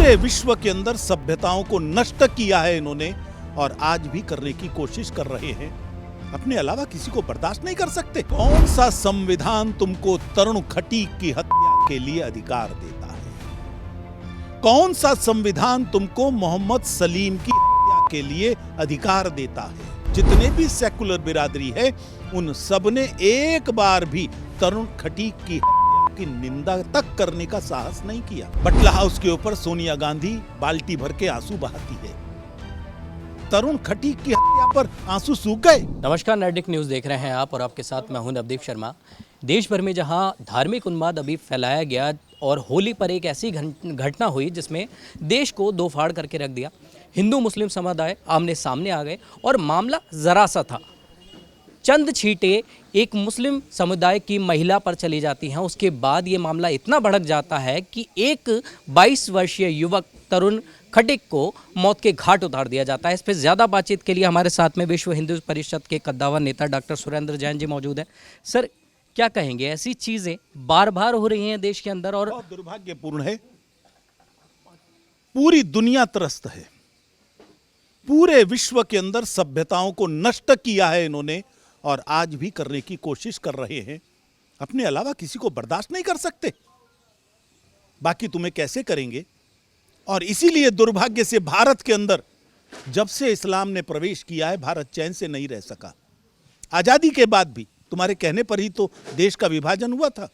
पूरे विश्व के अंदर सभ्यताओं को नष्ट किया है इन्होंने और आज भी करने की कोशिश कर रहे हैं। अपने अलावा किसी को बर्दाश्त नहीं कर सकते। कौन सा संविधान तुमको तरुण खटीक की हत्या के लिए अधिकार देता है? कौन सा संविधान तुमको मोहम्मद सलीम की हत्या के लिए अधिकार देता है? जितने भी सेकुलर बिरादरी है उन सब ने एक बार भी तरुण खटीक की की निंदा तक करने का साहस नहीं किया। बटला हाउस के ऊपर सोनिया गांधी बाल्टी भर के आंसू बहाती है। तरुण खटीक की हत्या पर आंसू सूख गए। नमस्कार, नैडिक न्यूज देख रहे हैं आप और आपके साथ मैं हूं नवदीप शर्मा। देश भर में जहां धार्मिक उन्माद अभी फैलाया गया और होली पर एक ऐसी घटना हुई जिसमें देश को दो फाड़ करके रख दिया। हिंदू मुस्लिम समुदाय आमने सामने आ गए और मामला जरा सा था। चंद छींटे एक मुस्लिम समुदाय की महिला पर चली जाती हैं, उसके बाद ये मामला इतना भड़क जाता है कि एक 22 वर्षीय युवक तरुण खटीक को मौत के घाट उतार दिया जाता है। इस पर ज़्यादा बातचीत के लिए हमारे साथ में विश्व हिंदू परिषद के कद्दावर नेता डॉक्टर सुरेंद्र जैन जी मौजूद हैं। सर, क्या कहेंगे, ऐसी चीज़ें बार बार हो रही हैं देश के अंदर और बहुत दुर्भाग्यपूर्ण है। पूरी दुनिया त्रस्त है। पूरे विश्व के अंदर सभ्यताओं को नष्ट किया है इन्होंने और आज भी करने की कोशिश कर रहे हैं। अपने अलावा किसी को बर्दाश्त नहीं कर सकते, बाकी तुम्हें कैसे करेंगे? और इसीलिए दुर्भाग्य से भारत के अंदर जब से इस्लाम ने प्रवेश किया है, भारत चैन से नहीं रह सका। आजादी के बाद भी तुम्हारे कहने पर ही तो देश का विभाजन हुआ था।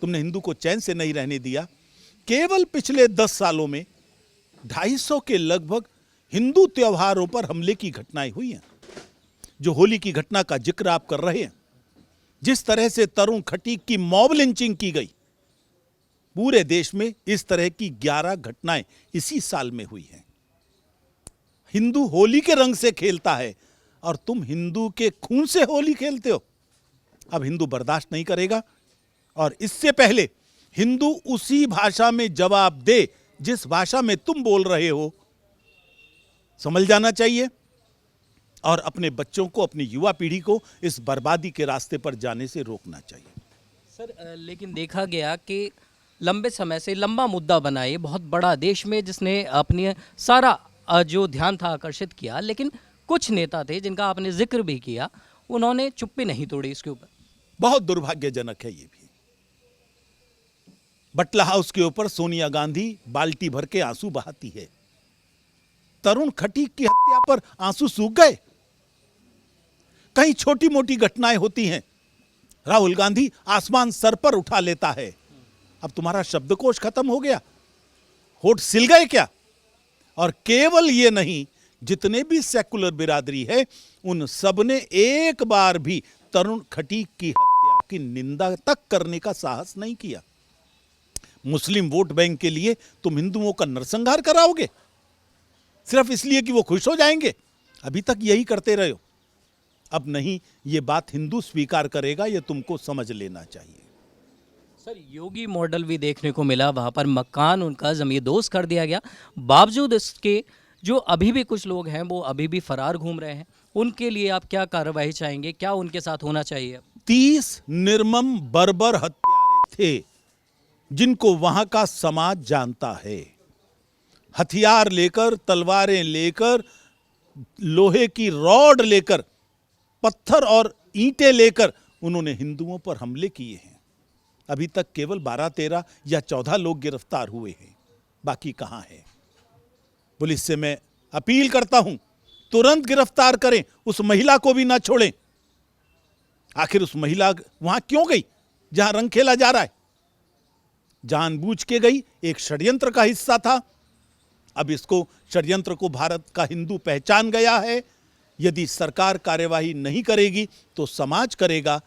तुमने हिंदू को चैन से नहीं रहने दिया। केवल पिछले 10 सालों में 250 के लगभग हिंदू त्योहारों पर हमले की घटनाएं हुई हैं। जो होली की घटना का जिक्र आप कर रहे हैं, जिस तरह से तरुण खटीक की मॉब लिंचिंग की गई, पूरे देश में इस तरह की 11 घटनाएं इसी साल में हुई हैं। हिंदू होली के रंग से खेलता है और तुम हिंदू के खून से होली खेलते हो। अब हिंदू बर्दाश्त नहीं करेगा और इससे पहले हिंदू उसी भाषा में जवाब दे जिस भाषा में तुम बोल रहे हो। समझ जाना चाहिए और अपने बच्चों को, अपनी युवा पीढ़ी को इस बर्बादी के रास्ते पर जाने से रोकना चाहिए। सर, लेकिन देखा गया कि लंबे समय से लंबा मुद्दा बना, ये बहुत बड़ा देश में जिसने अपनी सारा जो ध्यान था आकर्षित किया, लेकिन कुछ नेता थे जिनका आपने जिक्र भी किया, उन्होंने चुप्पी नहीं तोड़ी इसके ऊपर। बहुत दुर्भाग्यजनक है ये भी। बटला हाउस के ऊपर सोनिया गांधी बाल्टी भर के आंसू बहाती है। तरुण खटीक की हत्या पर आंसू सूख गए। कहीं छोटी मोटी घटनाएं होती हैं, राहुल गांधी आसमान सर पर उठा लेता है। अब तुम्हारा शब्दकोश खत्म हो गया, होठ सिल गए क्या? और केवल ये नहीं, जितने भी सेकुलर बिरादरी है उन सब ने एक बार भी तरुण खटीक की हत्या की निंदा तक करने का साहस नहीं किया। मुस्लिम वोट बैंक के लिए तुम हिंदुओं का नरसंहार कराओगे सिर्फ इसलिए कि वो खुश हो जाएंगे? अभी तक यही करते रहे हो। अब नहीं, ये बात हिंदू स्वीकार करेगा, ये तुमको समझ लेना चाहिए। सर, योगी मॉडल भी देखने को मिला, वहाँ पर मकान उनका जमींदोज कर दिया गया। बावजूद इसके जो अभी भी कुछ लोग हैं वो अभी भी फरार घूम रहे हैं। उनके लिए आप क्या कार्रवाई चाहेंगे? क्या उनके साथ होना चाहिए? 30 निर्मम बर्बर हत्यारे थे जिनको वहां का समाज जानता है। हथियार लेकर, तलवारें लेकर, लोहे की रॉड लेकर, पत्थर और ईंटें लेकर उन्होंने हिंदुओं पर हमले किए हैं। अभी तक केवल 12, 13 या 14 लोग गिरफ्तार हुए हैं। बाकी कहां है? पुलिस से मैं अपील करता हूं, तुरंत गिरफ्तार करें, उस महिला को भी ना छोड़ें। आखिर उस महिला वहां क्यों गई जहां रंग खेला जा रहा है? जानबूझ के गई, एक षड्यंत्र का हिस्सा था। अब इसको, षड्यंत्र को भारत का हिंदू पहचान गया है। यदि सरकार कार्यवाही नहीं करेगी तो समाज करेगा,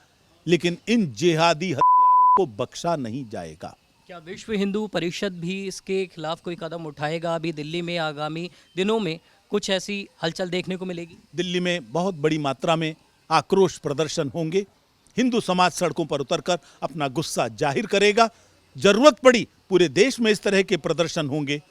लेकिन इन जिहादी हत्यारों को बख्शा नहीं जाएगा। क्या विश्व हिंदू परिषद भी इसके खिलाफ कोई कदम उठाएगा? अभी दिल्ली में आगामी दिनों में कुछ ऐसी हलचल देखने को मिलेगी? दिल्ली में बहुत बड़ी मात्रा में आक्रोश प्रदर्शन होंगे। हिंदू समाज सड़कों पर उतरकर अपना गुस्सा जाहिर करेगा। जरूरत पड़ी पूरे देश में इस तरह के प्रदर्शन होंगे,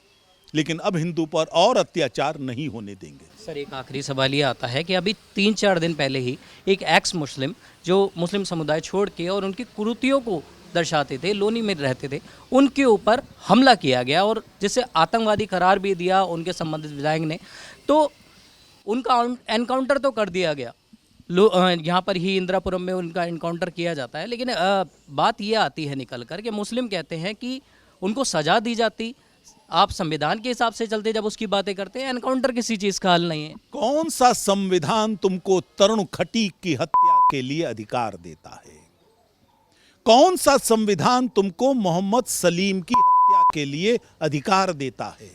लेकिन अब हिंदू पर और अत्याचार नहीं होने देंगे। सर, एक आखिरी सवाल ये आता है कि अभी 3-4 दिन पहले ही एक एक्स मुस्लिम जो मुस्लिम समुदाय छोड़ के और उनकी कुरीतियों को दर्शाते थे, लोनी में रहते थे, उनके ऊपर हमला किया गया और जिसे आतंकवादी करार भी दिया उनके संबंधित विधायक ने, तो उनका एनकाउंटर तो कर दिया गया। यहाँ पर ही इंदिरापुरम में उनका एनकाउंटर किया जाता है। लेकिन बात ये आती है निकल कर कि मुस्लिम कहते हैं कि उनको सज़ा दी जाती, आप संविधान के हिसाब से चलते जब उसकी बातें करते हैं, एनकाउंटर किसी चीज़ का हल नहीं है। कौन सा संविधान तुमको तरुण खटीक की हत्या के लिए अधिकार देता है? कौन सा संविधान तुमको मोहम्मद सलीम की हत्या के लिए अधिकार देता है?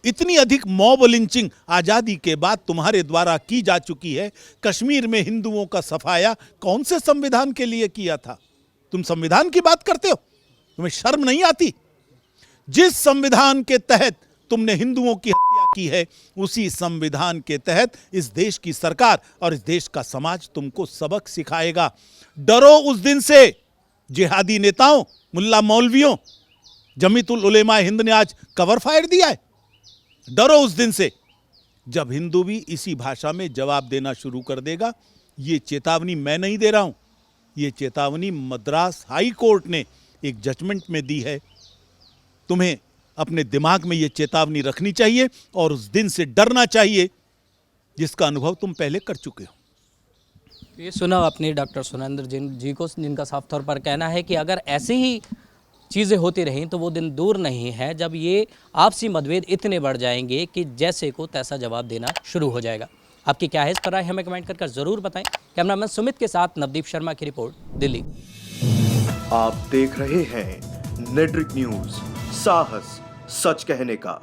इतनी अधिक मॉब लिंचिंग आजादी के बाद तुम्हारे द्वारा की जा चुकी है। कश्मीर में हिंदुओं का सफाया कौन से संविधान के लिए किया था? तुम संविधान की बात करते हो, तुम्हें शर्म नहीं आती? जिस संविधान के तहत तुमने हिंदुओं की हत्या की है, उसी संविधान के तहत इस देश की सरकार और इस देश का समाज तुमको सबक सिखाएगा। डरो उस दिन से। जिहादी नेताओं, मुल्ला मौलवियों, जमीयतुल उलेमा हिंद ने आज कवर फायर दिया है। डरो उस दिन से जब हिंदू भी इसी भाषा में जवाब देना शुरू कर देगा। ये चेतावनी मैं नहीं दे रहा हूं, ये चेतावनी मद्रास हाई कोर्ट ने एक जजमेंट में दी है। तुम्हें अपने दिमाग में ये चेतावनी रखनी चाहिए और उस दिन से डरना चाहिए जिसका अनुभव तुम पहले कर चुके हो। ये सुना आपने डॉक्टर सुरेंद्र जी को, जिनका साफ तौर पर कहना है कि अगर ऐसे ही चीज़ें होती रहीं तो वो दिन दूर नहीं है जब ये आपसी मतभेद इतने बढ़ जाएंगे कि जैसे को तैसा जवाब देना शुरू हो जाएगा। आपकी क्या है इस पर राय, हमें कमेंट कर ज़रूर बताएं। कैमरामैन सुमित के साथ नवदीप शर्मा की रिपोर्ट, दिल्ली। आप देख रहे हैं नेट्रिक न्यूज, साहस सच कहने का।